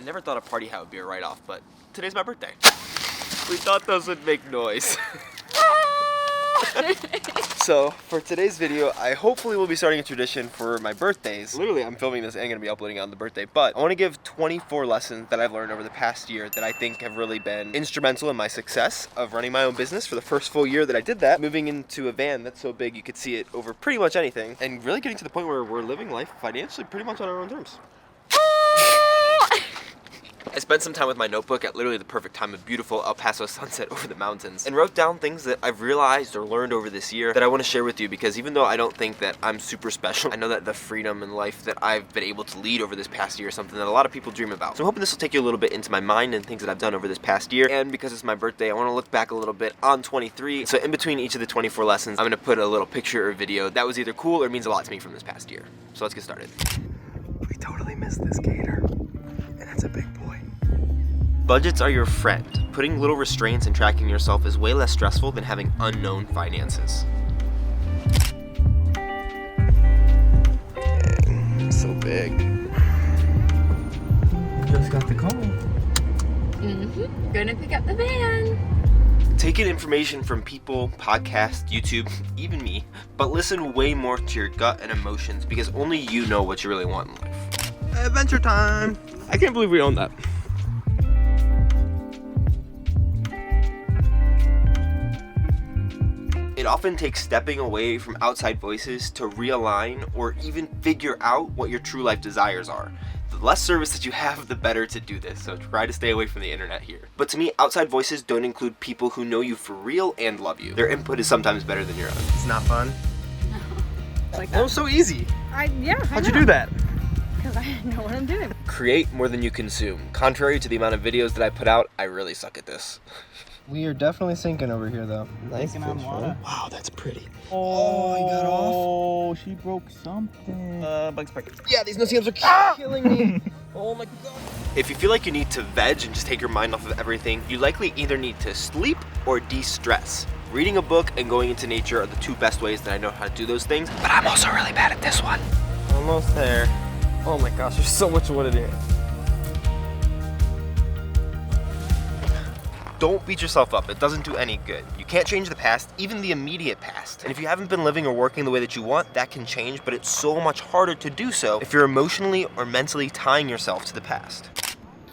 never thought a party hat would be a write-off, but today's my birthday. We thought those would make noise. So, for today's video, I hopefully will be starting a tradition for my birthdays. Literally, I'm filming this and going to be uploading it on the birthday, but I want to give 24 lessons that I've learned over the past year that I think have really been instrumental in my success of running my own business for the first full year that I did that, moving into a van that's so big you could see it over pretty much anything, and really getting to the point where we're living life financially pretty much on our own terms. I spent some time with my notebook at literally the perfect time of beautiful El Paso sunset over the mountains and wrote down things that I've realized or learned over this year that I want to share with you, because even though I don't think that I'm super special, I know that the freedom and life that I've been able to lead over this past year is something that a lot of people dream about. So I'm hoping this will take you a little bit into my mind and things that I've done over this past year, and because it's my birthday, I want to look back a little bit on 23. So in between each of the 24 lessons, I'm going to put a little picture or video that was either cool or means a lot to me from this past year. So let's get started. We totally missed this gator, and that's a big boy. Budgets are your friend. Putting little restraints and tracking yourself is way less stressful than having unknown finances. Dang, so big. Just got the call. Gonna pick up the van. Taking information from people, podcasts, YouTube, even me, but listen way more to your gut and emotions, because only you know what you really want in life. Adventure time! I can't believe we own that. It often takes stepping away from outside voices to realign or even figure out what your true life desires are. The less service that you have, the better to do this, so try to stay away from the internet here. But to me, outside voices don't include people who know you for real and love you. Their input is sometimes better than your own. It's not fun. No. Like That was so easy. How'd you do that? Because I know what I'm doing. Create more than you consume. Contrary to the amount of videos that I put out, I really suck at this. We are definitely sinking over here, though. Nice fish, right? Wow, that's pretty. Oh, he got off. Oh, she broke something. Bugs pregnant. Yeah, these no-see-ums are killing me. Oh my god. If you feel like you need to veg and just take your mind off of everything, you likely either need to sleep or de-stress. Reading a book and going into nature are the two best ways that I know how to do those things, but I'm also really bad at this one. Almost there. Oh my gosh, there's so much wood in here. Don't beat yourself up. It doesn't do any good. You can't change the past, even the immediate past. And if you haven't been living or working the way that you want, that can change, but it's so much harder to do so if you're emotionally or mentally tying yourself to the past.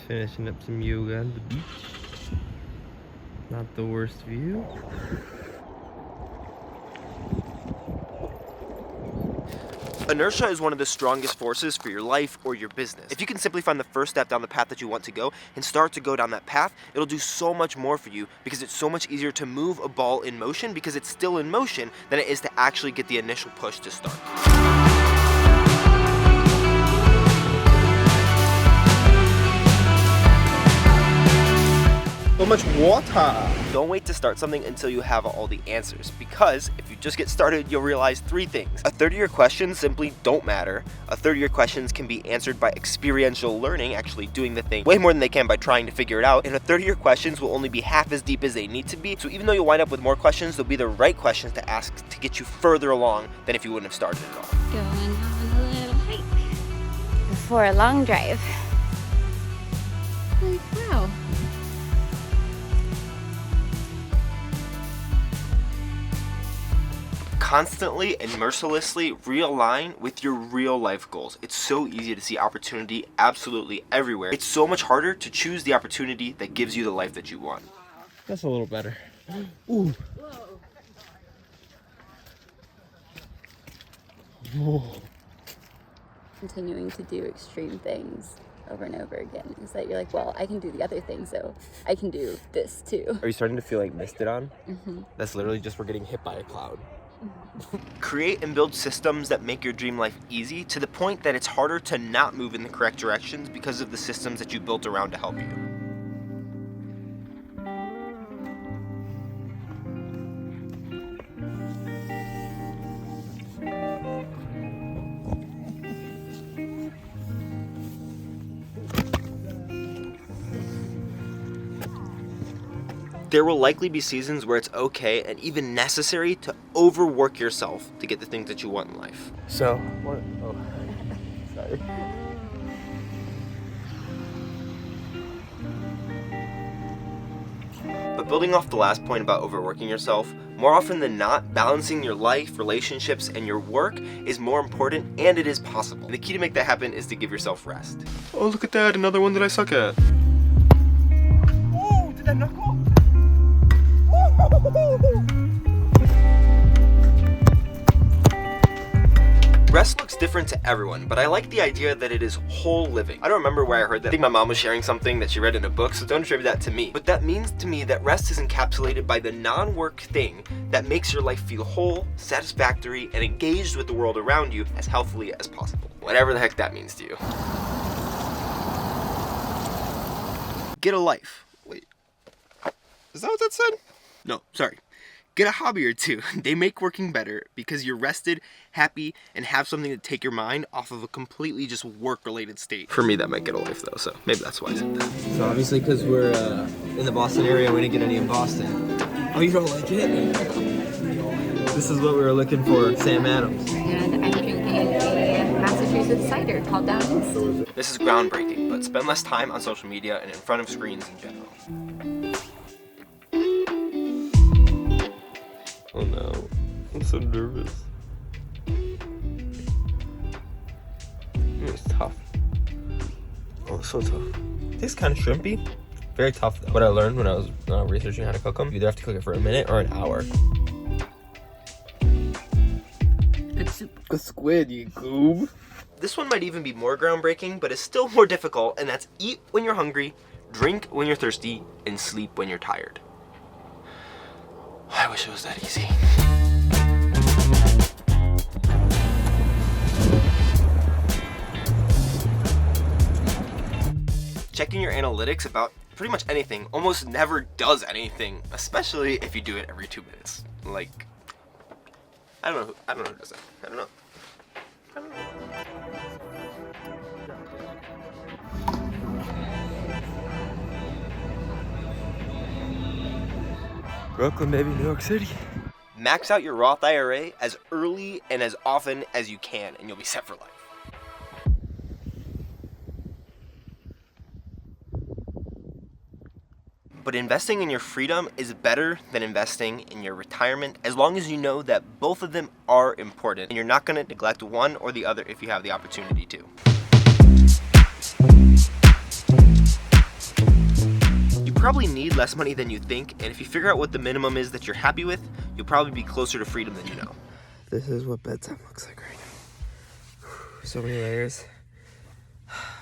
Finishing up some yoga on the beach. Not the worst view. Inertia is one of the strongest forces for your life or your business. If you can simply find the first step down the path that you want to go and start to go down that path, it'll do so much more for you, because it's so much easier to move a ball in motion because it's still in motion than it is to actually get the initial push to start. So much water. Don't wait to start something until you have all the answers, because if you just get started, you'll realize three things. A third of your questions simply don't matter. A third of your questions can be answered by experiential learning, actually doing the thing way more than they can by trying to figure it out. And a third of your questions will only be half as deep as they need to be. So even though you'll wind up with more questions, they'll be the right questions to ask to get you further along than if you wouldn't have started at all. Going on a little hike before a long drive. Like, wow. Constantly and mercilessly realign with your real life goals. It's so easy to see opportunity absolutely everywhere. It's so much harder to choose the opportunity that gives you the life that you want. That's a little better. Ooh. Whoa. Continuing to do extreme things over and over again is that you're like, well, I can do the other thing, so I can do this too. Are you starting to feel like misted on? Mm-hmm. That's literally just we're getting hit by a cloud. Create and build systems that make your dream life easy, to the point that it's harder to not move in the correct directions because of the systems that you built around to help you. There will likely be seasons where it's okay and even necessary to overwork yourself to get the things that you want in life. So, what? Oh, sorry. But building off the last point about overworking yourself, more often than not, balancing your life, relationships, and your work is more important, and it is possible. And the key to make that happen is to give yourself rest. Oh, look at that, another one that I suck at. Oh, did that knuckle? Rest looks different to everyone, but I like the idea that it is whole living. I don't remember where I heard that. I think my mom was sharing something that she read in a book, so don't attribute that to me. But that means to me that rest is encapsulated by the non-work thing that makes your life feel whole, satisfactory, and engaged with the world around you as healthily as possible. Whatever the heck that means to you. Get a life. Wait. Is that what that said? No, sorry. Get a hobby or two. They make working better because you're rested, happy, and have something to take your mind off of a completely just work-related state. For me, that might get a life though, so maybe that's why I said that. So obviously, because we're in the Boston area, we didn't get any in Boston. Oh, you don't like it? This is what we were looking for, Sam Adams. And I'm drinking a Massachusetts cider called Down East. This is groundbreaking, but spend less time on social media and in front of screens in general. Oh no, I'm so nervous. It's tough. Oh, it's so tough. It tastes kind of shrimpy. Very tough though. What I learned when I was researching how to cook them, you either have to cook it for a minute or an hour. It's soup. A squid, you goob. This one might even be more groundbreaking, but it's still more difficult, and that's eat when you're hungry, drink when you're thirsty, and sleep when you're tired. I wish it was that easy. Checking your analytics about pretty much anything almost never does anything, especially if you do it every 2 minutes. Like, I don't know who does that. I don't know. Brooklyn, baby, New York City. Max out your Roth IRA as early and as often as you can, and you'll be set for life. But investing in your freedom is better than investing in your retirement, as long as you know that both of them are important, and you're not going to neglect one or the other if you have the opportunity to. You probably need less money than you think, and if you figure out what the minimum is that you're happy with, you'll probably be closer to freedom than you know. This is what bedtime looks like right now. So many layers.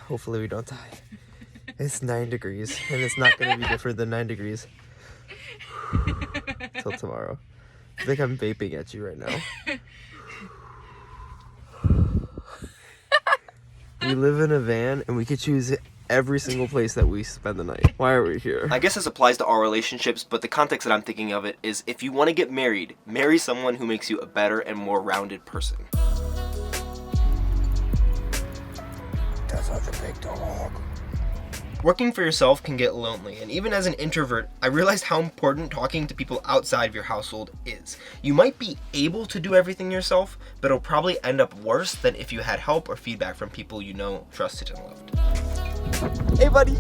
Hopefully we don't die. It's 9 degrees, and it's not going to be different than 9 degrees till tomorrow. I think I'm vaping at you right now. We live in a van, and we could choose every single place that we spend the night. Why are we here? I guess this applies to all relationships, but the context that I'm thinking of it is if you want to get married, marry someone who makes you a better and more rounded person. That's such a big dog. Working for yourself can get lonely, and even as an introvert, I realized how important talking to people outside of your household is. You might be able to do everything yourself, but it'll probably end up worse than if you had help or feedback from people you know, trusted, and loved. Hey, buddy.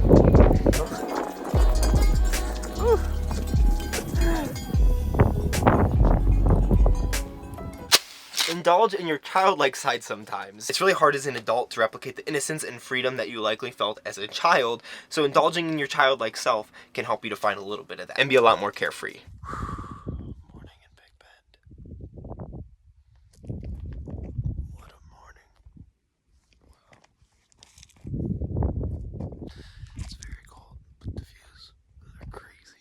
Indulge in your childlike side sometimes. It's really hard as an adult to replicate the innocence and freedom that you likely felt as a child, so indulging in your childlike self can help you to find a little bit of that and be a lot more carefree. Morning in Big Bend. What a morning. Wow. It's very cold, but the views are crazy.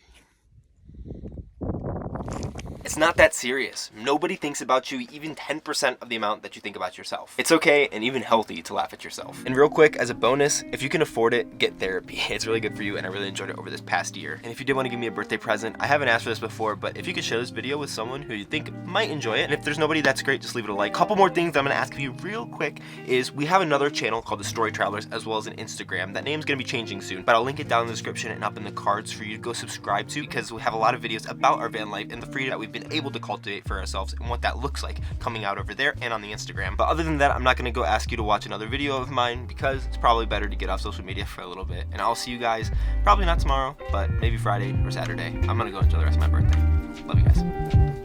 It's not that serious. Nobody thinks about you even 10% of the amount that you think about yourself. It's okay and even healthy to laugh at yourself. And real quick, as a bonus, if you can afford it, get therapy. It's really good for you, and I really enjoyed it over this past year. And if you did want to give me a birthday present, I haven't asked for this before, but if you could share this video with someone who you think might enjoy it, and if there's nobody, that's great, just leave it a like. Couple more things I'm going to ask of you real quick is we have another channel called The Story Travelers, as well as an Instagram. That name's going to be changing soon, but I'll link it down in the description and up in the cards for you to go subscribe to, because we have a lot of videos about our van life and the freedom that we've been able to cultivate for ourselves and what that looks like coming out over there and on the Instagram. But other than that, I'm not going to go ask you to watch another video of mine because it's probably better to get off social media for a little bit. And I'll see you guys probably not tomorrow, but maybe Friday or Saturday. I'm going to go enjoy the rest of my birthday. Love you guys.